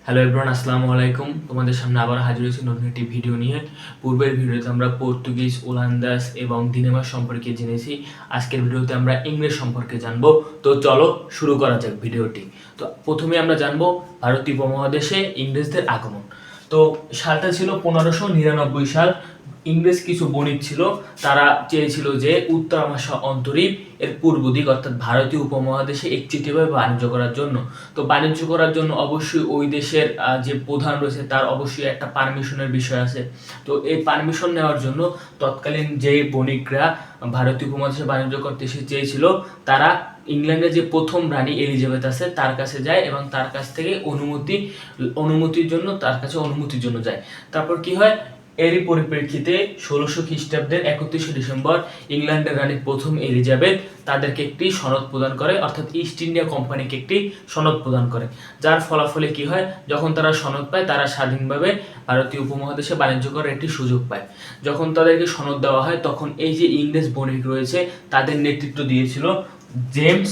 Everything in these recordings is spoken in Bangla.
হ্যালো এভরিওয়ান, আসসালামু আলাইকুম। তোমাদের সামনে আবার হাজির হয়েছি নতুন একটি ভিডিও নিয়ে। পূর্বের ভিডিওতে আমরা পর্তুগিজ, ওলান্দাস এবং ডেনমার্ক সম্পর্কে জেনেছি। আজকের ভিডিওতে আমরা ইংরেজ সম্পর্কে জানবো। তো চলো শুরু করা যাক ভিডিওটি। তো প্রথমে আমরা জানবো ভারতীয় উপমহাদেশে ইংরেজদের আগমন। তো সালটা ছিল 1599 সাল। ইংরেজ কিছু বণিক ছিল, তারা চেয়েছিল যে উত্তর আমাশা অন্তরীপ এর পূর্ব দিক অর্থাৎ ভারতীয় উপমহাদেশে একচেটিয়াভাবে বাণিজ্য করার জন্য। তো বাণিজ্য করার জন্য অবশ্যই ওই দেশের যে প্রধান রয়েছে তার অবশ্যই একটা পারমিশনের বিষয় আছে। তো এই পারমিশন নেওয়ার জন্য তৎকালীন যে বণিকরা ভারতীয় উপমহাদেশে বাণিজ্য করতে এসে চেয়েছিল, তারা ইংল্যান্ডের যে প্রথম রানী এলিজাবেথ আছে তার কাছে যায় এবং তার কাছ থেকে অনুমতির জন্য যায়। তারপর কি হয়, এরই পরিপ্রেক্ষিতে 1600 খ্রিস্টাব্দের 31শে ডিসেম্বর ইংল্যান্ডের রানী প্রথম এলিজাবেথ তাদেরকে একটি সনদ প্রদান করে, অর্থাৎ ইস্ট ইন্ডিয়া কোম্পানিকে একটি সনদ প্রদান করে। যার ফলাফলে কি হয়, যখন তারা সনদ পায় তারা স্বাধীনভাবে ভারতীয় উপমহাদেশে বাণিজ্য করার একটি সুযোগ পায়। যখন তাদেরকে সনদ দেওয়া হয় তখন এই যে ইংরেজ বণিক রয়েছে তাদের নেতৃত্ব দিয়েছিল জেমস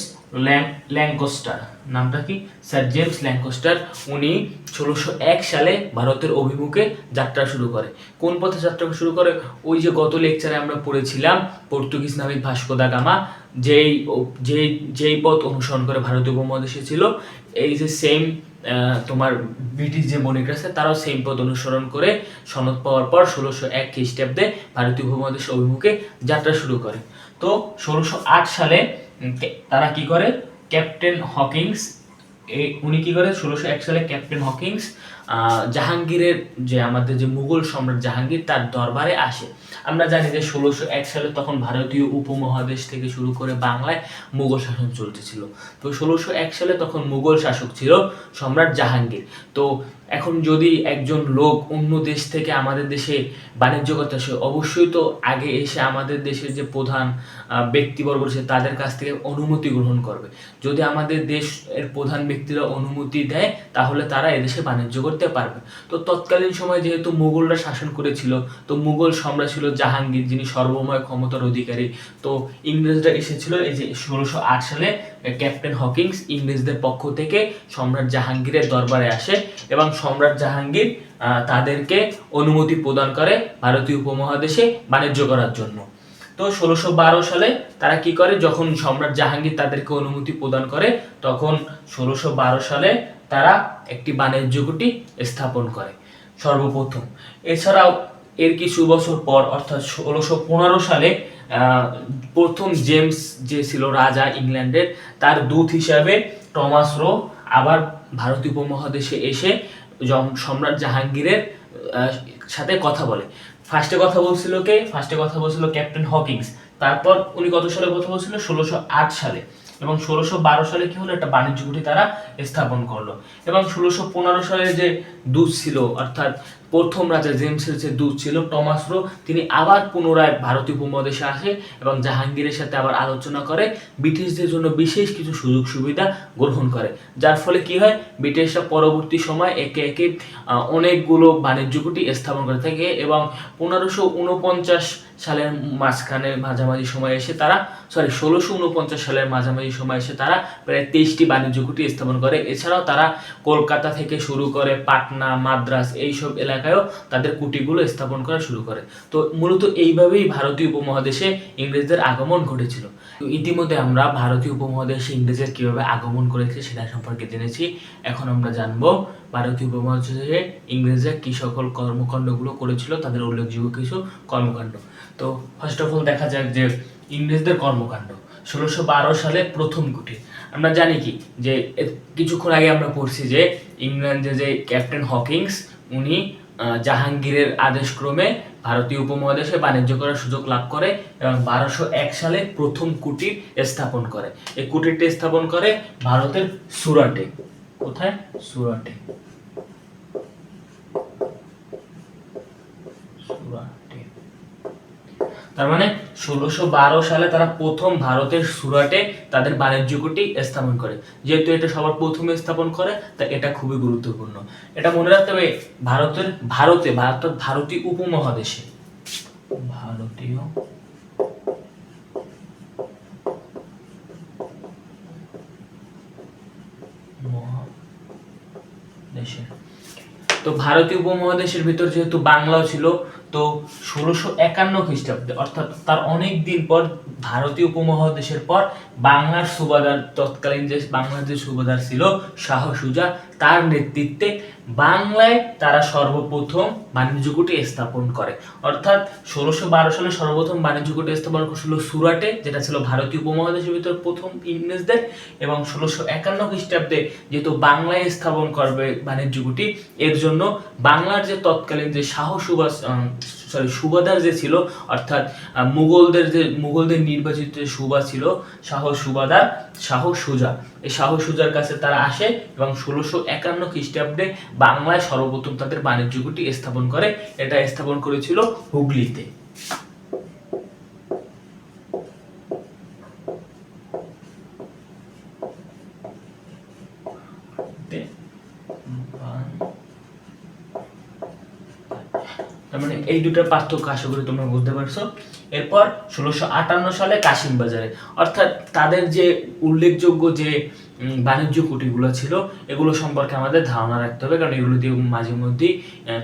ল্যাঙ্কস্টার। নামটা কি? Sir James Lancaster. উনি 1601 সালে ভারতের অভিমুখে যাত্রা শুরু করে। কোন পথে যাত্রা শুরু করে? ওই যে গত লেকচারে আমরা পড়েছিলাম পর্তুগিজ নাবিক ভাস্কো দা গামা যেই পথ অনুসরণ করে ভারতীয় উপমহাদেশে ছিল, এই যে সেম তোমার ব্রিটিশ যে বণিক আছে তারাও সেম পথ অনুসরণ করে সনদ পাওয়ার পর 1601 খ্রিস্টাব্দে ভারতীয় উপমহাদেশ অভিমুখে যাত্রা শুরু করে। তো 1608 সালে তারা কি করে, ক্যাপ্টেন হকিংস উনি কি করে 1601 সালে ক্যাপ্টেন হকিংস জাহাঙ্গীরের যে আমাদের যে মুঘল সম্রাট জাহাঙ্গীর তার দরবারে আসে। আমরা জানি যে 1601 সালে তখন ভারতীয় উপমহাদেশ থেকে শুরু করে বাংলায় মুঘল শাসন চলতেছিল। তো 1601 সালে তখন মুঘল শাসক ছিল সম্রাট জাহাঙ্গীর। তো এখন যদি একজন লোক অন্য দেশ থেকে আমাদের দেশে বাণিজ্য করতে আসে, অবশ্যই তো আগে এসে আমাদের দেশের যে প্রধান ব্যক্তিবর্গ রয়েছে তাদের কাছ থেকে অনুমতি গ্রহণ করবে। যদি আমাদের দেশের প্রধান ব্যক্তিরা অনুমতি দেয় তাহলে তারা এদেশে বাণিজ্য করতে পারবে। তো তৎকালীন সময় যেহেতু মুঘলরা শাসন করেছিল, তো মুঘল সম্রাট ছিল জাহাঙ্গীর, যিনি সর্বময় ক্ষমতার অধিকারী। তো ইংরেজরা এসেছিল এই যে 1608 সালে ক্যাপ্টেন হকিংস ইংরেজদের পক্ষ থেকে সম্রাট জাহাঙ্গীরের দরবারে আসে এবং সম্রাট জাহাঙ্গীর তাদেরকে অনুমতি প্রদান করে ভারতীয় উপমহাদেশে বাণিজ্য করার জন্য। তো 1612 সালে তারা কি করে, যখন সম্রাট জাহাঙ্গীর তাদেরকে অনুমতি প্রদান করে তখন 1612 সালে তারা একটি বাণিজ্য কুঠি স্থাপন করে সর্বপ্রথম। এছাড়াও এর কিছু বছর পর অর্থাৎ 1615 সালে প্রথম জেমস যে ছিল রাজা ইংল্যান্ডের, তার দূত হিসাবে টমাস রো আবার ভারতীয় উপমহাদেশে এসে সম্রাট জাহাঙ্গীরের সাথে কথা বলে। ফার্স্টে কথা বলছিল ক্যাপ্টেন হকিংস। তারপর উনি কত সালে কথা বলছিল? 1608 সালে। এবং 1612 সালে কি হলো, একটা বাণিজ্য কুঠি তারা স্থাপন করলো। এবং 1615 সালে যে দূত ছিল অর্থাৎ প্রথম রাজা জেমসের যে দূত ছিল টমাস রো, তিনি আবার পুনরায় ভারতীয় উপমহাদেশে আসে এবং জাহাঙ্গীরের সাথে আবার আলোচনা করে ব্রিটিশদের জন্য বিশেষ কিছু সুযোগ সুবিধা গ্রহণ করে। যার ফলে কি হয়, ব্রিটিশরা পরবর্তী সময় একে একে অনেকগুলো বাণিজ্য কুঠি স্থাপন করে থাকে এবং 1549 সালের মাঝামাঝি সময় এসে তারা 1649 সালের মাঝামাঝি সময় এসে তারা প্রায় 23টি বাণিজ্য কুঠি স্থাপন করে। এছাড়াও তারা কলকাতা থেকে শুরু করে পাটনা, মাদ্রাজ এইসব এলাকায়ও তাদের কুটিগুলো স্থাপন করা শুরু করে। তো মূলত এইভাবেই ভারতীয় উপমহাদেশে ইংরেজদের আগমন ঘটেছিল। ইতিমধ্যে আমরা ভারতীয় উপমহাদেশে ইংরেজের কিভাবে আগমন করেছে সেটা সম্পর্কে জেনেছি। এখন আমরা জানবো ভারতীয় উপমহাদেশে ইংরেজরা কি সকল কর্মকাণ্ডগুলো করেছিল, তাদের উল্লেখযোগ্য কিছু কর্মকাণ্ড। তো ফার্স্ট অফ অল দেখা যাক যে ইংরেজদের কর্মকাণ্ড। 1612 সালে প্রথম কুঠি। আমরা জানি কি যে কিছুক্ষণ আগে আমরা পড়ছি যে ইংল্যান্ডের যে ক্যাপ্টেন হকিংস উনি জাহাঙ্গীরের আদেশক্রমে ভারতীয় উপমহাদেশে বাণিজ্য করার সুযোগ লাভ করে এবং 1201 সালে প্রথম কুটির স্থাপন করে। এই কুটিরটি স্থাপন করে ভারতের সুরাটে। কোথায়? সুরাটে। তার মানে 1612 সালে তারা প্রথম ভারতের সুরাটে তাদের বাণিজ্য কুঠি স্থাপন করে। যেহেতু এটা সবার প্রথমে স্থাপন করে তাই এটা খুবই গুরুত্বপূর্ণ। এটা মনে রাখতে হবে, ভারতীয় উপমহাদেশে ভারতীয় মহাদেশে উপমহাদেশের। তো ভারতীয় উপমহাদেশের ভিতর যেহেতু বাংলাও ছিল, তো 1651 খ্রিস্টাব্দে অর্থাৎ তার অনেক দিন পর ভারতীয় উপমহাদেশের পর বাংলার সুবাদার, তৎকালীন যে বাংলার যে সুবাদার ছিল শাহ সুজা, তার নেতৃত্বে বাংলায় তারা সর্বপ্রথম বাণিজ্য কুটি স্থাপন করে। অর্থাৎ 1612 সালে সর্বপ্রথম বাণিজ্য কুটি স্থাপন করেছিল সুরাটে, যেটা ছিল ভারতীয় উপমহাদেশের ভিতর প্রথম ইংরেজদের, এবং 1651 খ্রিস্টাব্দে যেহেতু বাংলায় স্থাপন করবে বাণিজ্য কুটি, এর জন্য বাংলার যে তৎকালীন যে সুবাদার যে ছিল, অর্থাৎ মুঘলদের নির্বাচিত যে সুবা ছিল শাহ সুজা, এই শাহ সুজার কাছে তারা আসে এবং 1651 খ্রিস্টাব্দে বাংলায় সর্বপ্রথম তাদের বাণিজ্য কুটি স্থাপন করে। এটা স্থাপন করেছিল হুগলিতে। মানে এই দুটোর পার্থক্য আশা করি তোমরা বুঝতে পারছো। এরপর 1658 সালে কাশিম বাজারে, অর্থাৎ তাদের যে উল্লেখযোগ্য যে বাণিজ্য কুটিগুলো ছিল, এগুলো সম্পর্কে আমাদের ধারণা রাখতে হবে, কারণ এগুলো দিয়ে মাঝে মধ্যেই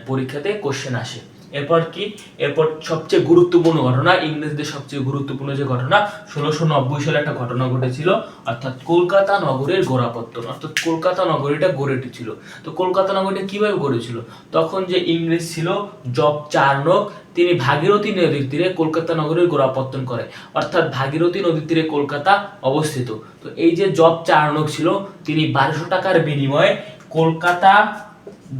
পরীক্ষাতে কোশ্চেন আসে। এরপর সবচেয়ে গুরুত্বপূর্ণ ঘটনা, ইংরেজদের সবচেয়ে গুরুত্বপূর্ণ যে ঘটনা, 1690 সালে একটা ঘটনা ঘটেছিল, অর্থাৎ কলকাতা নগরের গোড়াপত্তন। অর্থাৎ কলকাতা নগরীটা গড়ে উঠেছিল। তো কলকাতা নগরীটা কিভাবে গড়েছিল? তখন যে ইংরেজ ছিল জব চার্নক, তিনি ভাগীরথী নদীর তীরে কলকাতা নগরীর গোড়াপত্তন করে। অর্থাৎ ভাগীরথী নদীর তীরে কলকাতা অবস্থিত। তো এই যে জব চার্নক ছিল, তিনি 1200 টাকার বিনিময়ে কলকাতা,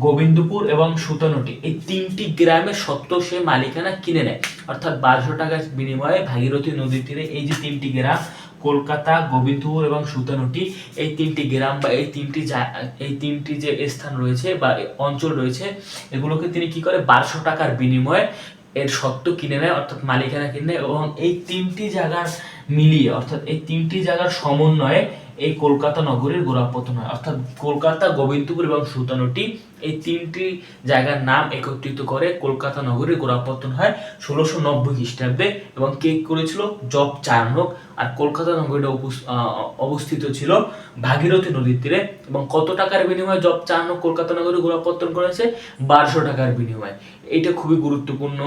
গোবিন্দপুর এবং সুতানুটি এই তিনটি গ্রামের সত্ত্ব সে মালিকানা কিনে নেয়। অর্থাৎ 1200 টাকার বিনিময়ে ভাগীরথী নদীর তীরে এই যে তিনটি গ্রাম, কলকাতা, গোবিন্দপুর এবং সুতানুটি, এই তিনটি গ্রাম বা এই তিনটি যে স্থান রয়েছে বা অঞ্চল রয়েছে, এগুলোকে তিনি কি করে 1200 টাকার বিনিময়ে এর সত্ত্ব কিনে নেয়, অর্থাৎ মালিকানা কিনে নেয়। এবং এই তিনটি জায়গার মিলিয়ে, অর্থাৎ এই তিনটি জায়গার সমন্বয়ে এই কলকাতা নগরীর গোড়াপত্তন হয়। অর্থাৎ কলকাতা, গোবিন্দপুর এবং সুতানুটি এই তিনটি জায়গার নাম একত্রিত করে কলকাতা নগরীর গোড়াপত্তন হয় 1690 খ্রিস্টাব্দে। এবং কে করেছিল? Job Charnock. আর কলকাতা নগরীটা অবস্থিত ছিল ভাগীরথী নদীর তীরে। এবং কত টাকার বিনিময়ে জব চার্নক কলকাতা নগরীর গোড়াপত্তন করেছে? 1200 টাকার বিনিময়ে। এটা খুবই গুরুত্বপূর্ণ।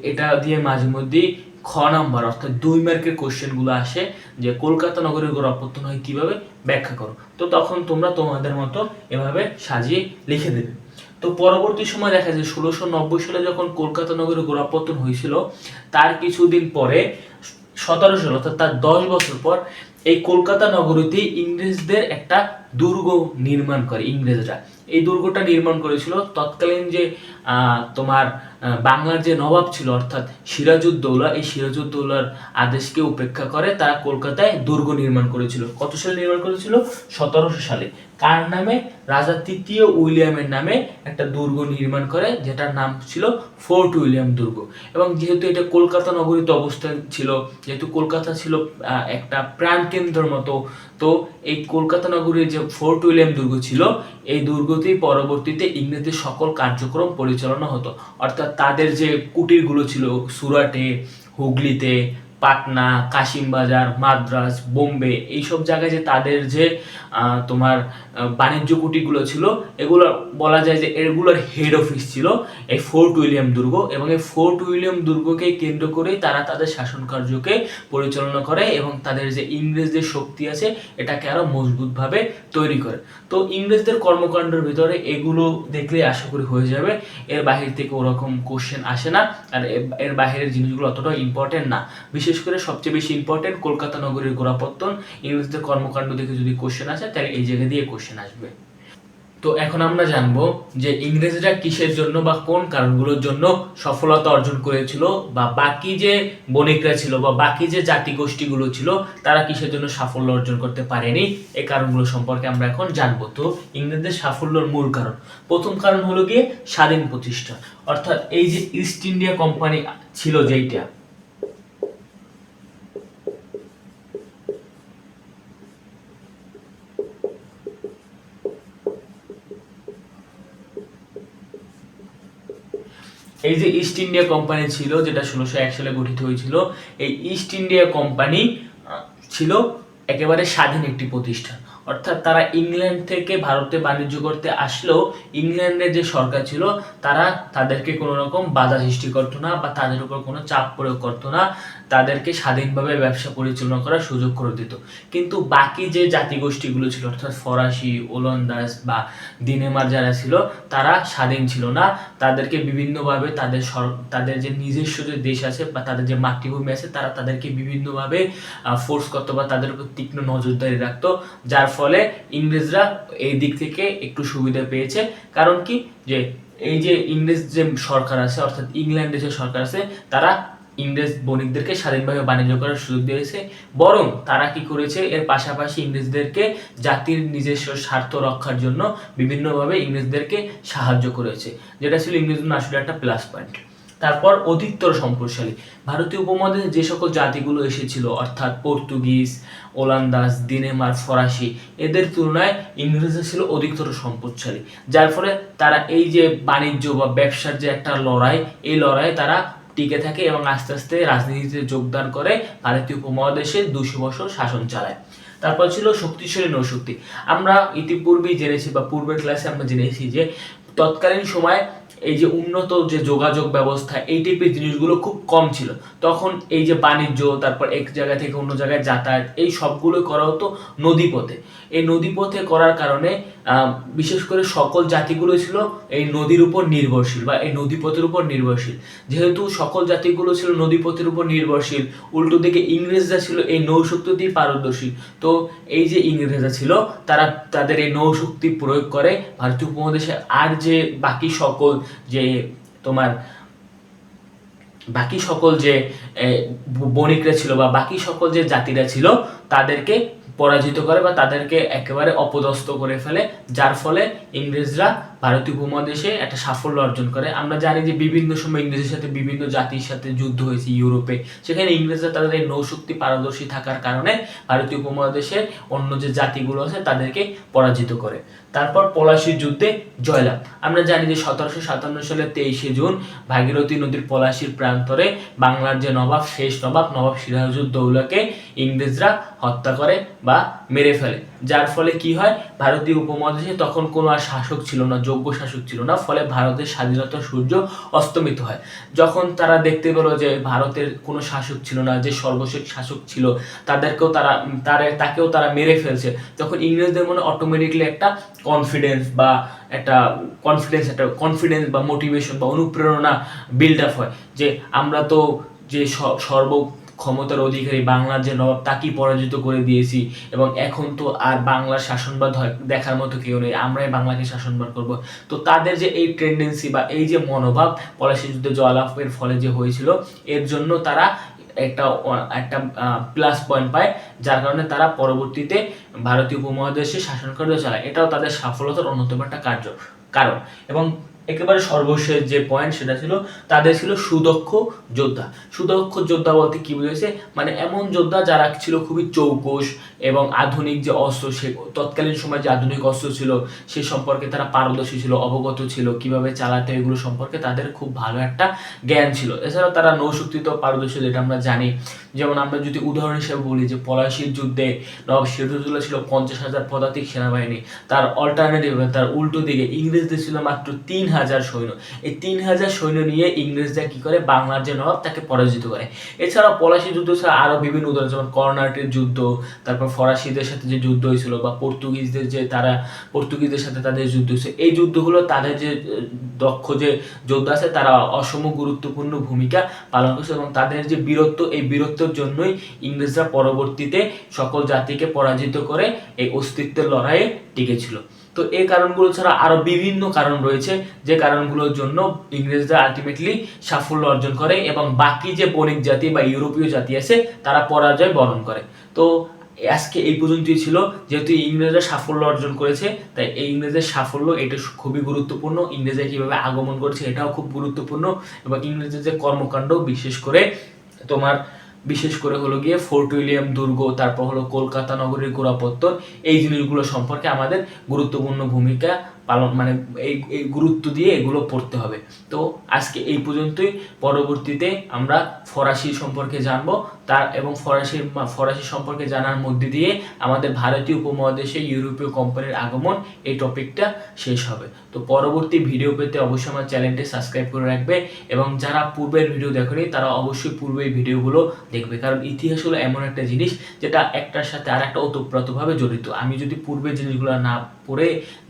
এটা দিয়ে মাঝে মধ্যেই খ নাম্বার অর্থাৎ 2 মার্কের কোশ্চেন গুলো আসে, যে কলকাতা নগরীর গোড়াপত্তন হয় কিভাবে, ব্যাখ্যা করো। তো তখন তোমরা তোমাদের মতো এভাবে সাজিয়ে লিখে দেবে। তো পরবর্তী সময় দেখা যায় 1690 সালে যখন কলকাতা নগরীর গোড়াপত্তন হয়েছিল, তার কিছুদিন পরে 17 সাল অর্থাৎ তার 10 বছর পর এই কলকাতা নগরীতে ইংরেজদের একটা দুর্গ নির্মাণ করে ইংরেজরা। এই দুর্গটা নির্মাণ করেছিল তৎকালীন যে তোমার বাংলার যে নবাব ছিল, অর্থাৎ সিরাজউদ্দৌলা। এই সিরাজউদ্দৌলার আদেশকে উপেক্ষা করে তারা কলকাতায় দুর্গ নির্মাণ করেছিল। কত সালে নির্মাণ করেছিল? 1700 সালে। কার নামে? রাজা তৃতীয় উইলিয়ামের নামে একটা দুর্গ নির্মাণ করে, যেটার নাম ছিল ফোর্ট উইলিয়াম দুর্গ। এবং যেহেতু এটা কলকাতা নগরীতে অবস্থান ছিল, যেহেতু কলকাতা ছিল একটা প্রাণকেন্দ্রের মতো, তো এই কলকাতা নগরীর যে ফোর্ট উইলিয়াম দুর্গ ছিল, এই দুর্গতেই পরবর্তীতে ইংরেজদের সকল কার্যক্রম পরিচালনা হতো। অর্থাৎ তাদের যে কুটিরগুলো ছিল সুরাটে, হুগলিতে, পাটনা, কাশিমবাজার, মাদ্রাজ, বোম্বে, এইসব জায়গায় যে তাদের যে তোমার বাণিজ্য কুটিরগুলো ছিল, এগুলো বলা যায় যে এগুলোর হেড অফিস ছিল এই ফোর্ট উইলিয়াম দুর্গ। এবং এই ফোর্ট উইলিয়াম দুর্গকে কেন্দ্র করেই তারা তাদের শাসন কার্যকে পরিচালনা করে এবং তাদের যে ইংরেজদের শক্তি আছে এটাকে আরো মজবুতভাবে তৈরি করে। তো ইংরেজদের কর্মকাণ্ডের ভিতরে এগুলো দেখলে আশা করি হয়ে যাবে। এর বাহির থেকে ওরকম কোশ্চেন আসে না, আর এর বাহিরের জিনিসগুলো অতটা ইম্পর্টেন্ট না। বিশেষ করে সবচেয়ে বেশি ইম্পর্টেন্ট কলকাতা নগরীর গোড়াপত্তন, ইংরেজদের কর্মকাণ্ড দেখে যদি কোশ্চেন আসে তাহলে এই জায়গা দিয়ে কোশ্চেন আসবে। তো এখন আমরা জানবো যে ইংরেজরা কিসের জন্য বা কোন কারণগুলোর জন্য সফলতা অর্জন করেছিল, বা বাকি যে বণিকরা ছিল বা বাকি যে জাতিগোষ্ঠীগুলো ছিল তারা কিসের জন্য সাফল্য অর্জন করতে পারেনি, এই কারণগুলো সম্পর্কে আমরা এখন জানবো। তো ইংরেজদের সাফল্যের মূল কারণ, প্রথম কারণ হলো গিয়ে স্বাধীন প্রতিষ্ঠা। অর্থাৎ এই যে ইস্ট ইন্ডিয়া কোম্পানি ছিল, যেইটা এই যে ইস্ট ইন্ডিয়া কোম্পানি ছিল, যেটা 1601 সালে গঠিত হয়েছিল, এই ইস্ট ইন্ডিয়া কোম্পানি ছিল একেবারে স্বাধীন একটি প্রতিষ্ঠান। অর্থাৎ তারা ইংল্যান্ড থেকে ভারতে বাণিজ্য করতে আসলেও ইংল্যান্ডের যে সরকার ছিল তারা তাদেরকে কোনো রকম বাধা সৃষ্টি করতো না বা তাদের উপর কোনো চাপ প্রয়োগ করতো না, তাদেরকে স্বাধীনভাবে ব্যবসা পরিচালনা করার সুযোগ করে দিত। কিন্তু বাকি যে জাতিগোষ্ঠীগুলো ছিল অর্থাৎ ফরাসি, ওলন্দাজ বা ডেনমার্ক যারা ছিল তারা স্বাধীন ছিল না, তাদেরকে বিভিন্নভাবে তাদের যে নিজস্ব যে দেশ আছে বা তাদের যে মাতৃভূমি আছে তারা তাদেরকে বিভিন্নভাবে ফোর্স করতো বা তাদের উপর তীক্ষ্ণ নজরদারি রাখতো, যার ফলে ইংরেজরা এই দিক থেকে একটু সুবিধা পেয়েছে। কারণ কি, যে এই যে ইংরেজ যে সরকার আছে অর্থাৎ ইংল্যান্ডের যে সরকার আছে তারা ইংরেজ বণিকদেরকে স্বাধীনভাবে বাণিজ্য করার সুযোগ দিয়েছে, বরং তারা কি করেছে এর পাশাপাশি ইংরেজদেরকে জাতির নিজস্ব স্বার্থ রক্ষার জন্য বিভিন্নভাবে ইংরেজদেরকে সাহায্য করেছে, যেটা ছিল ইংরেজদের আসলে একটা প্লাস পয়েন্ট। তারপর অধিকতর সম্পদশালী ভারতীয় উপমহাদেশে যে সকল জাতিগুলো এসেছিল অর্থাৎ পর্তুগিজ, ওলন্দাজ, ডেনমার্ক, ফরাসি, এদের তুলনায় ইংরেজরা ছিল অধিকতর সম্পদশালী, যার ফলে তারা এই যে বাণিজ্য বা ব্যবসার যে একটা লড়াই, এই লড়াইয়ে তারা টিকে থাকে এবং আস্তে আস্তে রাজনীতিতে যোগদান করে ভারতীয় উপমহাদেশে 200 বছর শাসন চালায়। তারপর ছিল শক্তিশালী নৌশক্তি। আমরা ইতিপূর্বেই জেনেছি বা পূর্বের ক্লাসে আমরা জেনেছি যে তৎকালীন সময় এই যে উন্নত যে যোগাযোগ ব্যবস্থা এই টাইপের জিনিসগুলো খুব কম ছিল। তখন এই যে বাণিজ্য, তারপর এক জায়গা থেকে অন্য জায়গায় যাতায়াত, এই সবগুলো করা হতো নদীপথে। এই নদীপথে করার কারণে বিশেষ করে সকল জাতিগুলো ছিল এই নদীর উপর নির্ভরশীল বা এই নদীপথের উপর নির্ভরশীল। যেহেতু সকল জাতিগুলো ছিল নদীপথের উপর নির্ভরশীল, উল্টো দিকে ইংরেজরা ছিল এই নৌশক্তিতেই পারদর্শী। তো এই যে ইংরেজরা ছিল তারা তাদের এই নৌশক্তি প্রয়োগ করে ভারতীয় উপমহাদেশে আর যে বাকি সকল যে বণিকরা ছিল বা বাকি সকল যে জাতিরা ছিল তাদেরকে পরাজিত করে বা তাদেরকে একেবারে অপদস্থ করে ফেলে, যার ফলে ইংরেজরা ভারতীয় উপমহাদেশে একটা সাফল্য অর্জন করে। আমরা জানি যে বিভিন্ন সময় ইংরেজের সাথে বিভিন্ন জাতির সাথে যুদ্ধ হয়েছে ইউরোপে, সেখানে ইংরেজরা তাদের এই নৌশক্তি পারদর্শী থাকার কারণে ভারতীয় উপমহাদেশের অন্য যে জাতিগুলো আছে তাদেরকে পরাজিত করে। তারপর পলাশীর যুদ্ধে জয়লাভ। আমরা জানি যে 1757 সালের 23শে জুন ভাগীরথী নদীর পলাশীর প্রান্তরে বাংলার যে নবাব, শেষ নবাব সিরাজউদ্দৌলাকে ইংরেজরা হত্যা করে বা মেরে ফেলে, যার ফলে কি হয়, ভারতীয় উপমহাদেশে তখন কোনো আর শাসক ছিল না, যোগ্য শাসক ছিল না, ফলে ভারতের স্বাধীনতার সূর্য অস্তমিত হয়। যখন তারা দেখতে পেল যে ভারতের কোনো শাসক ছিল না, যে সর্বশেষ শাসক ছিল তাকেও তারা মেরে ফেলছে, তখন ইংরেজদের মনে অটোমেটিকলি একটা কনফিডেন্স বা মোটিভেশন বা অনুপ্রেরণা বিল্ড আপ হয় যে আমরা তো যে সর্ব ক্ষমতার অধিকারী বাংলার যে নবাব তাকেই পরাজিত করে দিয়েছি এবং এখন তো আর বাংলার শাসনভার দেখার মতো কেউ নেই, আমরাই বাংলাকে শাসনভার করব। তো তাদের যে এই টেন্ডেন্সি বা এই যে মনোভাব পলাশী যুদ্ধে জয়লাভের ফলে যে হয়েছিল, এর জন্য তারা একটা প্লাস পয়েন্ট পায়, যার কারণে তারা পরবর্তীতে ভারতীয় উপমহাদেশে শাসনকার্য চালায়। এটাও তাদের সফলতার অন্যতম একটা কারণ। এবং একেবারে সর্বশেষ যে পয়েন্ট সেটা ছিল তাদের ছিল সুদক্ষ যোদ্ধা। সুদক্ষ যোদ্ধা বলতে কি বুঝেছে, মানে এমন যোদ্ধা যারা ছিল খুবই চৌকস এবং আধুনিক যে অস্ত্র, সে তৎকালীন সময় যে আধুনিক অস্ত্র ছিল সে সম্পর্কে তারা পারদর্শী ছিল, অবগত ছিল, কিভাবে চালাতে এগুলো সম্পর্কে তাদের খুব ভালো একটা জ্ঞান ছিল। এছাড়াও তারা নৌশক্তিতেও পারদর্শী, যেটা আমরা জানি। যেমন আমরা যদি উদাহরণ হিসেবে বলি যে পলাশীর যুদ্ধে নবাব সিরাজউদ্দৌলা ছিল 50,000 পদাতিক সেনাবাহিনী, তার অল্টারনেটিভ তার উল্টো দিকে ইংরেজদের ছিল মাত্র 3,000 সৈন্য। এই 3,000 সৈন্য নিয়ে ইংরেজরা কি করে, বাংলার যে নবাব তাকে পরাজিত করে। এছাড়াও পলাশী যুদ্ধ ছাড়া আরো বিভিন্ন উদাহরণ, যেমন কর্নাটের যুদ্ধ, তারপর ফরাসিদের সাথে যে যুদ্ধ হয়েছিল বা পর্তুগিজদের সাথে তাদের যুদ্ধ হয়েছে, এই যুদ্ধগুলো তাদের যে দক্ষ যে যোদ্ধা আছে তারা অসম গুরুত্বপূর্ণ ভূমিকা পালন করছে এবং তাদের যে বীরত্ব, এই বীরত্বের জন্যই ইংরেজরা পরবর্তীতে সকল জাতিকে পরাজিত করে এই অস্তিত্বের লড়াইয়ে টিকেছিল। তো এই কারণগুলো ছাড়া আরো বিভিন্ন কারণ রয়েছে, যে কারণগুলোর জন্য ইংরেজরা আলটিমেটলি সাফল্য অর্জন করে এবং বাকি যে বণিক জাতি বা ইউরোপীয় জাতি আছে তারা পরাজয় বরণ করে। তো আজকে এই পর্যন্তই ছিল। যেহেতু ইংরেজরা সাফল্য অর্জন করেছে, তাই এই ইংরেজের সাফল্য এটা খুবই গুরুত্বপূর্ণ। ইংরেজরা কিভাবে আগমন করছে এটাও খুব গুরুত্বপূর্ণ এবং ইংরেজের যে কর্মকাণ্ড, বিশেষ করে হলো গিয়ে ফোর্ট উইলিয়াম দুর্গ, তারপর হলো কলকাতা নগরীর গোড়াপত্তন, এই জিনিসগুলো সম্পর্কে আমাদের গুরুত্বপূর্ণ ভূমিকা পালন, মানে এই গুরুত্ব দিয়ে এগুলো পড়তে হবে। তো আজকে এই পর্যন্তই। পরবর্তীতে আমরা ফরাসি সম্পর্কে জানবো। তার এবং ফরাসি সম্পর্কে জানার মধ্যে দিয়ে আমাদের ভারতীয় উপমহাদেশে ইউরোপীয় কোম্পানির আগমন এই টপিকটা শেষ হবে। তো পরবর্তী ভিডিও পেতে অবশ্যই আমার চ্যানেলটি সাবস্ক্রাইব করে রাখবে এবং যারা পূর্বের ভিডিও দেখেনি তারা অবশ্যই পূর্বের ভিডিওগুলো দেখবে, কারণ ইতিহাস হলো এমন একটা জিনিস যেটা একটার সাথে আর একটা ওতপ্রোতভাবে জড়িত। আমি যদি পূর্বের জিনিসগুলো না পড়ে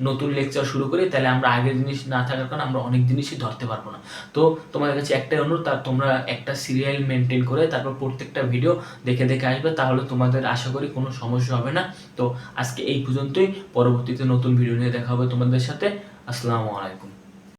নতুন লেকচার শুরু করি তাহলে আমরা আগের জিনিস না থাকার কারণে আমরা অনেক জিনিসই ধরতে পারবো না। তো তোমাদের কাছে একটাই অনুরোধ, তোমরা একটা সিরিয়াল মেনটেন করে তারপর প্রত্যেকটা ভিডিও দেখে দেখে আসবে, তাহলে তোমাদের আশা করি কোনো সমস্যা হবে না। তো আজকে এই পর্যন্তই, পরবর্তীতে নতুন ভিডিও নিয়ে দেখা হবে তোমাদের সাথে। আসসালামু আলাইকুম।